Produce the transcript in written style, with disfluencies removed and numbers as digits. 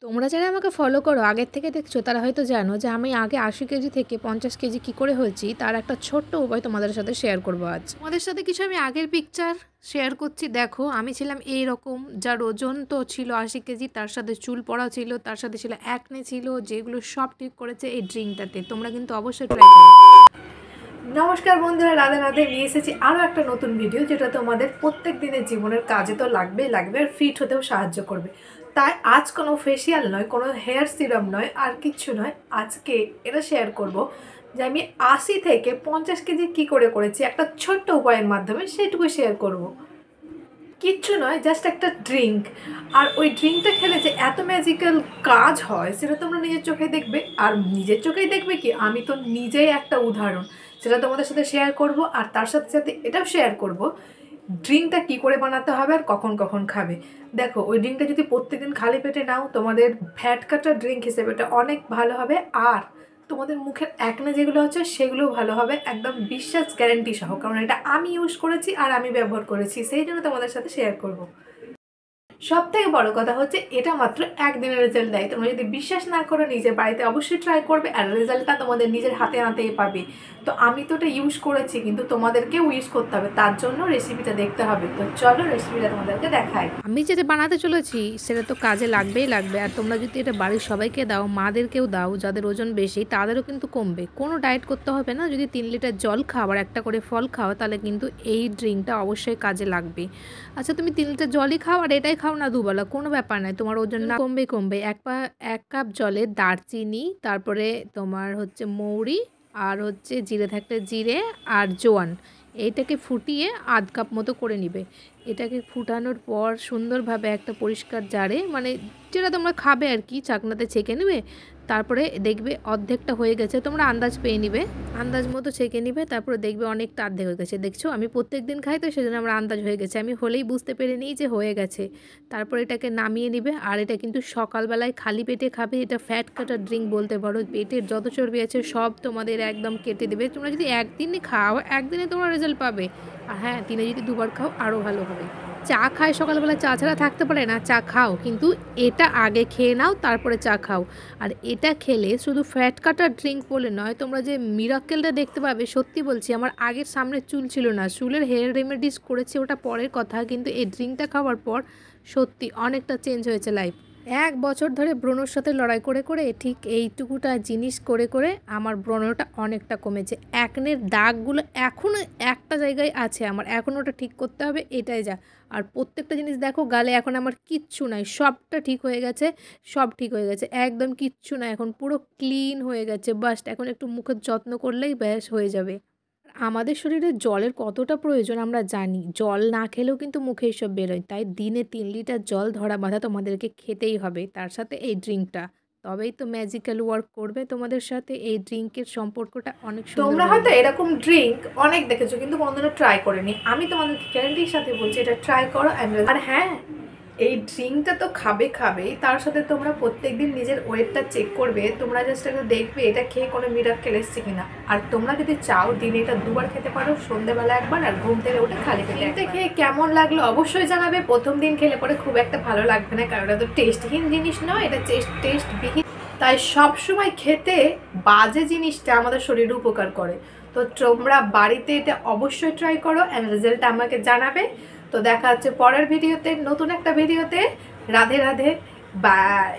তোমরা যারা আমাকে ফলো করো আগের থেকে দেখছো তারা হয়তো জানো যে আমি আগে ৮০ কেজি থেকে ৫০ কেজি কী করে হয়েছি তার একটা ছোট্ট উপায় তোমাদের সাথে শেয়ার করবো আজ। তোমাদের সাথে কিছু আমি আগের পিকচার শেয়ার করছি। দেখো আমি ছিলাম এই রকম, যার ওজন তো ছিল ৮০ কেজি, তার সাথে চুল পড়া ছিল, তার সাথে ছিল অ্যাকনে ছিল, যেগুলো সব ঠিক করেছে এই ড্রিঙ্কটাতে। তোমরা কিন্তু অবশ্যই ট্রাই করো। নমস্কার বন্ধুরা, রাধে রাধে। নিয়ে এসেছি আরও একটা নতুন ভিডিও, যেটা তোমাদের প্রত্যেক দিনের জীবনের কাজে তো লাগবেই লাগবে আর ফিট হতেও সাহায্য করবে। তাই আজ কোনো ফেসিয়াল নয়, কোনো হেয়ার সিরাম নয়, আর কিচ্ছু নয়। আজকে এটা শেয়ার করব যে আমি ৮০ থেকে ৫০ কেজি কী করে করেছি একটা ছোট্ট উপায়ের মাধ্যমে, সেটুকু শেয়ার করব। কিচ্ছু নয়, জাস্ট একটা ড্রিঙ্ক। আর ওই ড্রিঙ্কটা খেলে যে এত ম্যাজিক্যাল কাজ হয় সেটা তোমরা নিজের চোখে দেখবে। আর নিজের চোখেই দেখবে কি, আমি তো নিজেই একটা উদাহরণ, সেটা তোমাদের সাথে শেয়ার করব। আর তার সাথে সাথে এটাও শেয়ার করব ড্রিঙ্কটা কী করে বানাতে হবে আর কখন কখন খাবে। দেখো, ওই ড্রিঙ্কটা যদি প্রত্যেকদিন খালি পেটে নাও, তোমাদের ফ্যাট কাটার ড্রিঙ্ক হিসেবে এটা অনেক ভালো হবে। আর তোমাদের মুখের একনে যেগুলো হচ্ছে সেগুলোও ভালো হবে, একদম বিশ্বাস গ্যারেন্টি সহ। কারণ এটা আমি ইউজ করেছি আর আমি ব্যবহার করেছি, সেই জন্য তোমাদের সাথে শেয়ার করব। সব থেকে বড় কথা হচ্ছে এটা মাত্র একদিনের রেজাল্ট দেয়। তোমরা যদি বিশ্বাস না করো নিজের বাড়িতে অবশ্যই ট্রাই করবে, আর রেজাল্টটা তোমাদের নিজের হাতে হাতেই পাবে। তো আমি তো এটা ইউজ করেছি, কিন্তু তোমাদেরকেও ইউজ করতে হবে, তার জন্য রেসিপিটা দেখতে হবে। তো চলো রেসিপিটা তোমাদেরকে দেখাই। আমি যেটা বানাতে চলেছি সেটা তো কাজে লাগবেই লাগবে। আর তোমরা যদি এটা বাড়ির সবাইকে দাও, মাদেরকেও দাও, যাদের ওজন বেশি তাদেরও কিন্তু কমবে। কোনো ডায়েট করতে হবে না। যদি ৩ লিটার জল খাও আর একটা করে ফল খাও, তাহলে কিন্তু এই ড্রিঙ্কটা অবশ্যই কাজে লাগবে। আচ্ছা, তুমি ৩ লিটার জলই খাও আর এটাই খাও না দুবেলা, কোনো ব্যাপার নয়, তোমার ওজন না কমবে। ১ কাপ জলে দারচিনি, তারপরে তোমার হচ্ছে মৌরি, আর হচ্ছে জিরে থাকলে জিরে, আর জোয়ান, এইটাকে ফুটিয়ে আধ কাপ মতো করে নিবে। এটাকে ফুটানোর পর সুন্দরভাবে একটা পরিষ্কার জারে, মানে যেটা তোমরা খাবে আর কি, চাকনাতে ছেঁকে নেবে। তারপরে দেখবে অর্ধেকটা হয়ে গেছে, তোমরা আন্দাজ পেয়ে নিবে, আন্দাজ মতো ছেঁকে নিবে। তারপরে দেখবে অনেকটা অর্ধেক হয়ে গেছে। দেখছো আমি প্রত্যেক দিন খাই, তো সেজন্য আমার আন্দাজ হয়ে গেছে, আমি হলেই বুঝতে পেরে নিই যে হয়ে গেছে। তারপর এটাকে নামিয়ে নিবে। আর এটা কিন্তু সকালবেলায় খালি পেটে খাবে। এটা ফ্যাট কাটার ড্রিঙ্ক বলতে পারো। পেটের যত চর্বি আছে সব তোমাদের একদম কেটে দেবে। তোমরা যদি একদিনই খাও, একদিনে তোমরা রেজাল্ট পাবে। আর হ্যাঁ, দিনে যদি দুবার খাও আরও ভালো হবে। চা খায় সকালবেলা, চা ছাড়া থাকতে পারে না, চা খাও, কিন্তু এটা আগে খেয়ে নাও তারপরে চা খাও। আর এটা খেলে শুধু ফ্যাট কাটার ড্রিঙ্ক বলে নয়, তোমরা যে মিরাক্কেলটা দেখতে পাবে, সত্যি বলছি, আমার আগের সামনে চুল ছিল না, চুলের হেয়ার রেমেডিস করেছি, ওটা পরের কথা, কিন্তু এই ড্রিঙ্কটা খাওয়ার পর সত্যি অনেকটা চেঞ্জ হয়েছে লাইফ। ১ বছর ধরে ব্রণর সাথে লড়াই করে করে ঠিক এইটুকুটা জিনিস করে করে আমার ব্রণটা অনেকটা কমেছে। অ্যাকনের দাগগুলো এখনও একটা জায়গায় আছে আমার, এখন ওটা ঠিক করতে হবে, এটাই যা। আর প্রত্যেকটা জিনিস দেখো, গালে এখন আমার কিচ্ছু নাই, সবটা ঠিক হয়ে গেছে, সব ঠিক হয়ে গেছে, একদম কিচ্ছু না, এখন পুরো ক্লিন হয়ে গেছে। বাস এখন একটু মুখের যত্ন করলেই ব্যাস হয়ে যাবে। আমাদের শরীরে জলের কতটা প্রয়োজন আমরা জানি, জল না খেলেও কিন্তু মুখে এসব বেরোয়। তাই দিনে ৩ লিটার জল ধরা বাঁধা তোমাদেরকে খেতেই হবে, তার সাথে এই ড্রিঙ্কটা, তবেই তো ম্যাজিক্যাল ওয়ার্ক করবে তোমাদের সাথে। এই ড্রিঙ্কের সম্পর্কটা অনেক সুন্দর। তোমরা হয়তো এরকম ড্রিঙ্ক অনেক দেখেছো, কিন্তু কোনোদিনও ট্রাই করেনি। আমি তোমাদেরকে গ্যারান্টির সাথে বলছি এটা ট্রাই করো। আর হ্যাঁ, এই ড্রিঙ্কটা তো খাবেই, তার সাথে তোমরা প্রত্যেকদিন নিজের ওয়েটটা চেক করবে। তোমরা জাস্ট একটু দেখবে এটা খেয়ে কোনো মিরাক্কেল এসছে কিনা। আর তোমরা যদি চাও দিনে এটা দুবার খেতে পারো, সন্ধ্যেবেলা একবার আর ঘুম থেকে উঠে খালি পেটে। এটা খেয়ে কেমন লাগলো অবশ্যই জানাবে। প্রথম দিন খেলে পরে খুব একটা ভালো লাগবে না, কারণ এটা তো টেস্টহীন জিনিস নয়, এটা টেস্টবিহীন। তাই সবসময় খেতে বাজে জিনিসটা আমাদের শরীরে উপকার করে। তো তোমরা বাড়িতে এটা অবশ্যই ট্রাই করো, অ্যান্ড রেজাল্টটা আমাকে জানাবে। তো দেখা হচ্ছে পরের ভিডিওতে, নতুন একটা ভিডিওতে। রাধে রাধে, বাই।